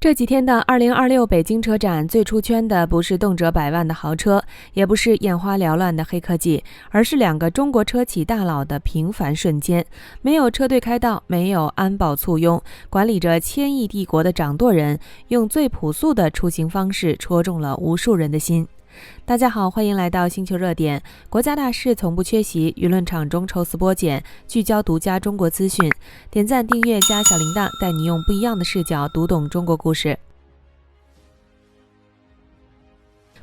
这几天的2026北京车展，最出圈的不是动辄百万的豪车，也不是眼花缭乱的黑科技，而是两个中国车企大佬的平凡瞬间。没有车队开道，没有安保簇拥，管理着千亿帝国的掌舵人，用最朴素的出行方式戳中了无数人的心。大家好，欢迎来到星球热点。国家大事从不缺席，舆论场中抽丝剥茧，聚焦独家中国资讯。点赞、订阅加小铃铛，带你用不一样的视角读懂中国故事。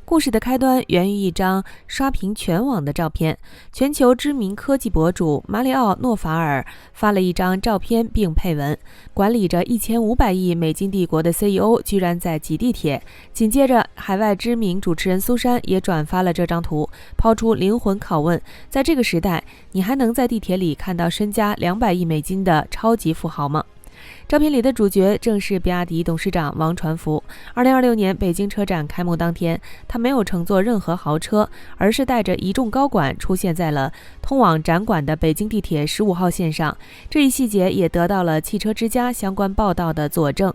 故事的开端源于一张刷屏全网的照片。全球知名科技博主马里奥·诺法尔发了一张照片，并配文：管理着1500亿美金帝国的 CEO 居然在挤地铁。紧接着，海外知名主持人苏珊也转发了这张图，抛出灵魂拷问：在这个时代，你还能在地铁里看到身家200亿美金的超级富豪吗？照片里的主角正是比亚迪董事长王传福。2026年北京车展开幕当天，他没有乘坐任何豪车，而是带着一众高管出现在了通往展馆的北京地铁15号线上。这一细节也得到了汽车之家相关报道的佐证。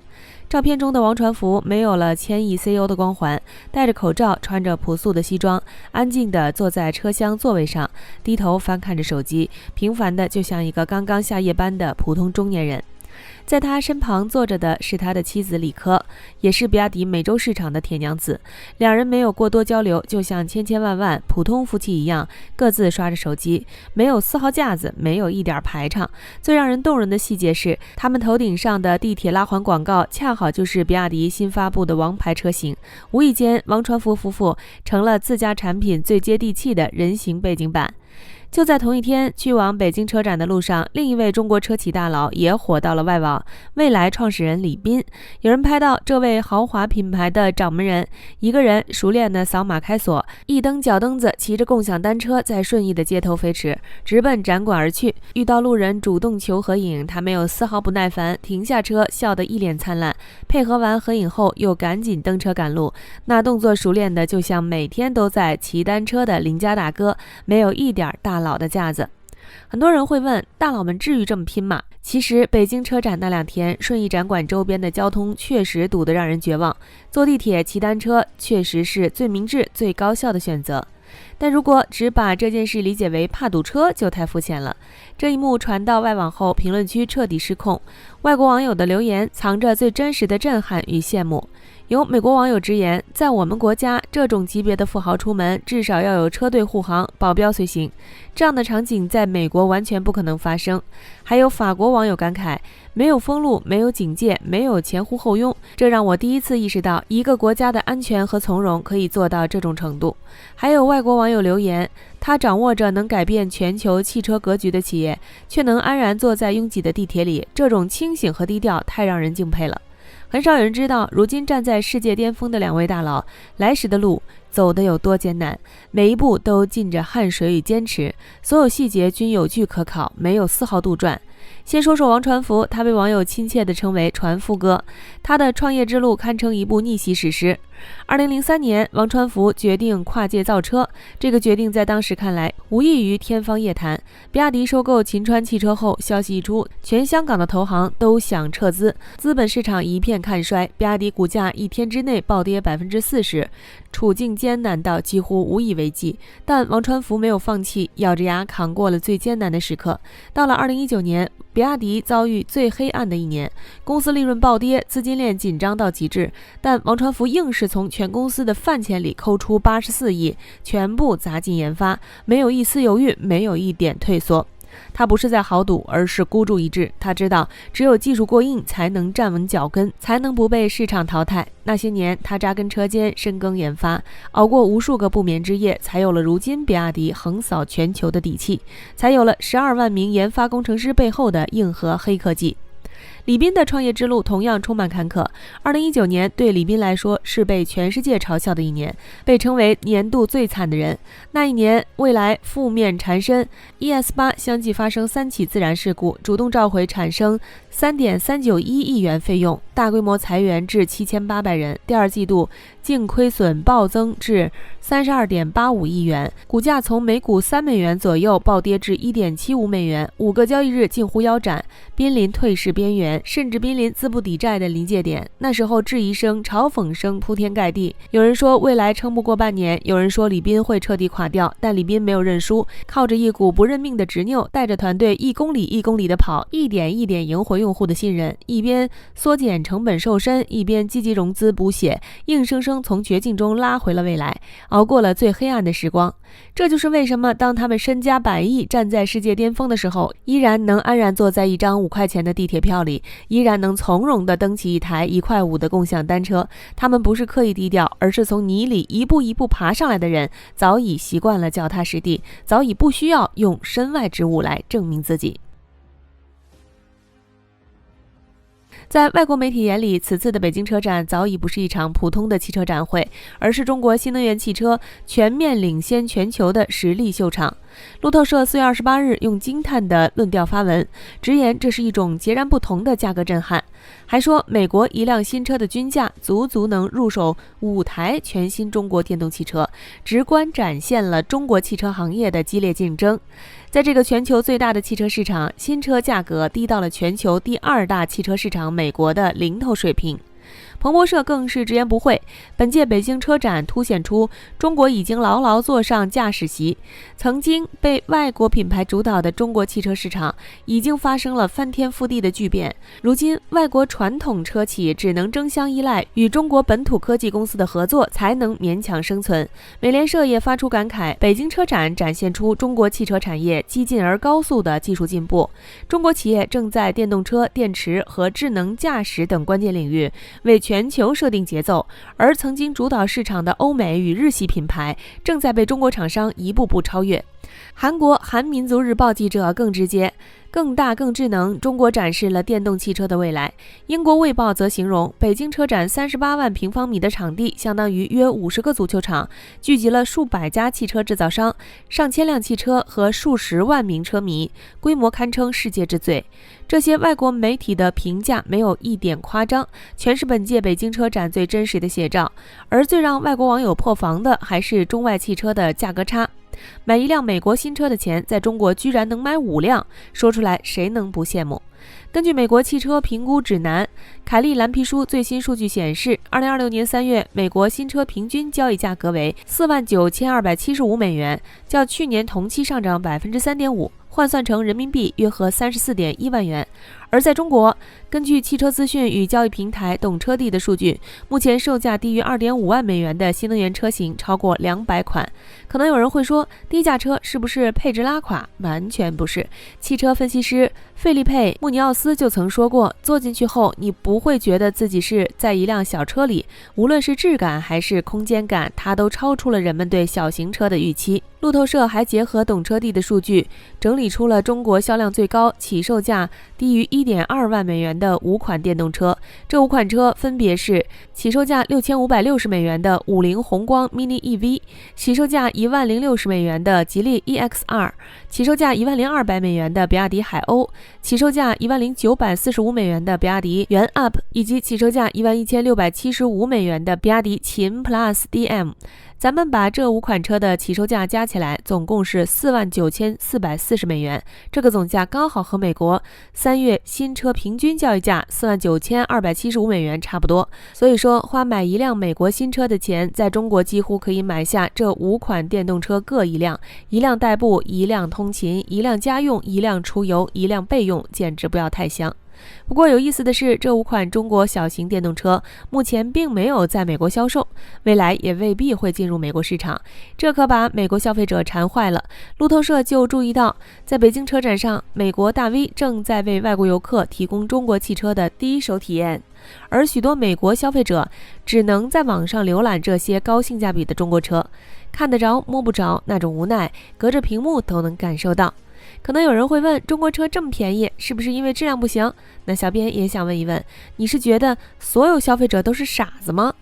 照片中的王传福没有了千亿 CEO 的光环，戴着口罩，穿着朴素的西装，安静地坐在车厢座位上，低头翻看着手机，平凡的就像一个刚刚下夜班的普通中年人。在他身旁坐着的是他的妻子李科，也是比亚迪美洲市场的铁娘子。两人没有过多交流，就像千千万万普通夫妻一样，各自刷着手机，没有丝毫架子，没有一点排场。最让人动人的细节是，他们头顶上的地铁拉环广告恰好就是比亚迪新发布的王牌车型。无意间，王传福夫妇成了自家产品最接地气的人形背景板。就在同一天，去往北京车展的路上，另一位中国车企大佬也火到了外网。蔚来创始人李斌，有人拍到这位豪华品牌的掌门人，一个人熟练地扫码开锁，一蹬脚蹬子，骑着共享单车在顺义的街头飞驰，直奔展馆而去。遇到路人主动求合影，他没有丝毫不耐烦，停下车，笑得一脸灿烂。配合完合影后，又赶紧登车赶路，那动作熟练的就像每天都在骑单车的邻家大哥，没有一点大佬的架子。很多人会问，大佬们至于这么拼吗？其实北京车展那2天，顺义展馆周边的交通确实堵得让人绝望，坐地铁、骑单车确实是最明智、最高效的选择。但如果只把这件事理解为怕堵车，就太肤浅了。这一幕传到外网后，评论区彻底失控，外国网友的留言藏着最真实的震撼与羡慕。有美国网友直言，在我们国家，这种级别的富豪出门至少要有车队护航，保镖随行，这样的场景在美国完全不可能发生。还有法国网友感慨，没有封路，没有警戒，没有前呼后拥，这让我第一次意识到一个国家的安全和从容可以做到这种程度。还有外国网友留言，他掌握着能改变全球汽车格局的企业，却能安然坐在拥挤的地铁里，这种清醒和低调太让人敬佩了。很少有人知道，如今站在世界巅峰的2位大佬，来时的路走得有多艰难，每一步都浸着汗水与坚持，所有细节均有据可考，没有丝毫杜撰。先说说王传福，他被网友亲切地称为传福哥，他的创业之路堪称一部逆袭史诗。2003年，王传福决定跨界造车，这个决定在当时看来无异于天方夜谭。比亚迪收购秦川汽车后，消息一出，全香港的投行都想撤资，资本市场一片看衰，比亚迪股价1天之内暴跌40%，处境艰难到几乎无以为继。但王传福没有放弃，咬着牙扛过了最艰难的时刻。到了2019年，比亚迪遭遇最黑暗的一年，公司利润暴跌，资金链紧张到极致，但王传福硬是从全公司的饭钱里抠出84亿，全部砸进研发，没有一丝犹豫，没有一点退缩。他不是在豪赌，而是孤注一掷。他知道，只有技术过硬，才能站稳脚跟，才能不被市场淘汰。那些年，他扎根车间，深耕研发，熬过无数个不眠之夜，才有了如今比亚迪横扫全球的底气，才有了12万名研发工程师背后的硬核黑科技。李斌的创业之路同样充满坎坷。2019年对李斌来说是被全世界嘲笑的一年，被称为年度最惨的人。那一年，蔚来负面缠身 ，ES8 相继发生3起自燃事故，主动召回产生3.391亿元费用，大规模裁员至7800人。第2季度净亏损暴增至32.85亿元，股价从每股3美元左右暴跌至1.75美元，5个交易日近乎腰斩，濒临退市边缘，甚至濒临资不抵债的临界点。那时候质疑声、嘲讽声铺天盖地，有人说未来撑不过半年，有人说李斌会彻底垮掉，但李斌没有认输，靠着一股不认命的执拗，带着团队1公里1公里的跑，一点一点赢回用户的信任，一边缩减成本瘦身，一边积极融资补血，硬生生从绝境中拉回了未来，熬过了最黑暗的时光。这就是为什么当他们身家100亿站在世界巅峰的时候，依然能安然坐在一张5块钱的地铁票里，依然能从容地蹬起一台1块5的共享单车。他们不是刻意低调，而是从泥里一步一步爬上来的人，早已习惯了脚踏实地，早已不需要用身外之物来证明自己。在外国媒体眼里，此次的北京车展早已不是一场普通的汽车展会，而是中国新能源汽车全面领先全球的实力秀场。路透社4月28日用惊叹的论调发文，直言这是一种截然不同的价格震撼，还说美国一辆新车的均价足足能入手5台全新中国电动汽车，直观展现了中国汽车行业的激烈竞争。在这个全球最大的汽车市场，新车价格低到了全球第2大汽车市场美国的零头水平。彭博社更是直言不讳，本届北京车展凸显出中国已经牢牢坐上驾驶席。曾经被外国品牌主导的中国汽车市场已经发生了翻天覆地的巨变，如今外国传统车企只能争相依赖与中国本土科技公司的合作才能勉强生存。美联社也发出感慨，北京车展展现出中国汽车产业激进而高速的技术进步，中国企业正在电动车、电池和智能驾驶等关键领域为全球设定节奏，而曾经主导市场的欧美与日系品牌正在被中国厂商一步步超越。韩国韩民族日报记者更直接，更大更智能，中国展示了电动汽车的未来。英国卫报则形容，北京车展38万平方米的场地相当于约50个足球场，聚集了数百家汽车制造商、上千辆汽车和数十万名车迷，规模堪称世界之最。这些外国媒体的评价没有一点夸张，全是本届北京车展最真实的写照。而最让外国网友破防的还是中外汽车的价格差。买一辆美国新车的钱，在中国居然能买5辆，说出来谁能不羡慕？根据美国汽车评估指南凯利蓝皮书最新数据显示，2026年3月，美国新车平均交易价格为49275美元，较去年同期上涨3.5%，换算成人民币约合34.1万元。而在中国，根据汽车资讯与交易平台懂车帝的数据，目前售价低于2.5万美元的新能源车型超过200款。可能有人会说，低价车是不是配置拉垮？完全不是。汽车分析师费利佩·穆尼奥斯就曾说过，坐进去后你不会觉得自己是在一辆小车里，无论是质感还是空间感，它都超出了人们对小型车的预期。路透社还结合懂车帝的数据，整理出了中国销量最高、起售价低于1.2万美元的5款电动车。这5款车分别是起售价6560美元的50宏光 mini EV， 起售价10060美元的吉利 EX2， 起售价10200美元的比亚迪海鸥，起售价10945美元的比亚迪元 UP， 以及起售价11675美元的比亚迪秦 Plus DM。咱们把这5款车的起售价加起来，总共是49440美元。这个总价刚好和美国3月新车平均交易价49275美元差不多。所以说，花买一辆美国新车的钱，在中国几乎可以买下这5款电动车各一辆，一辆代步，一辆通勤，一辆家用，一辆出游，一辆备用，简直不要太香。不过有意思的是，这5款中国小型电动车目前并没有在美国销售，未来也未必会进入美国市场，这可把美国消费者馋坏了。路透社就注意到，在北京车展上，美国大 V 正在为外国游客提供中国汽车的第一手体验，而许多美国消费者只能在网上浏览这些高性价比的中国车，看得着摸不着，那种无奈隔着屏幕都能感受到。可能有人会问，中国车这么便宜，是不是因为质量不行？那小编也想问一问，你是觉得所有消费者都是傻子吗？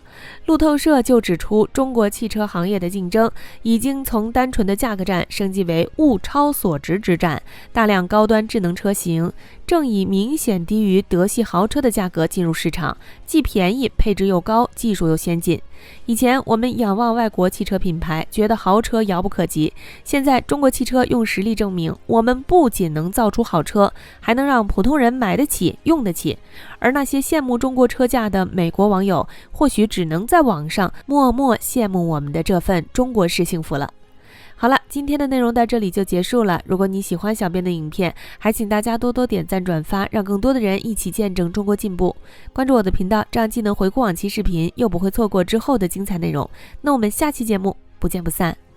路透社就指出，中国汽车行业的竞争已经从单纯的价格战升级为物超所值之战，大量高端智能车型正以明显低于德系豪车的价格进入市场，既便宜、配置又高、技术又先进。以前我们仰望外国汽车品牌，觉得豪车遥不可及，现在中国汽车用实力证明，我们不仅能造出好车，还能让普通人买得起、用得起。而那些羡慕中国车价的美国网友，或许只能在网上默默羡慕我们的这份中国式幸福了。好了，今天的内容到这里就结束了。如果你喜欢小编的影片，还请大家多多点赞转发，让更多的人一起见证中国进步。关注我的频道，这样既能回顾往期视频，又不会错过之后的精彩内容。那我们下期节目不见不散。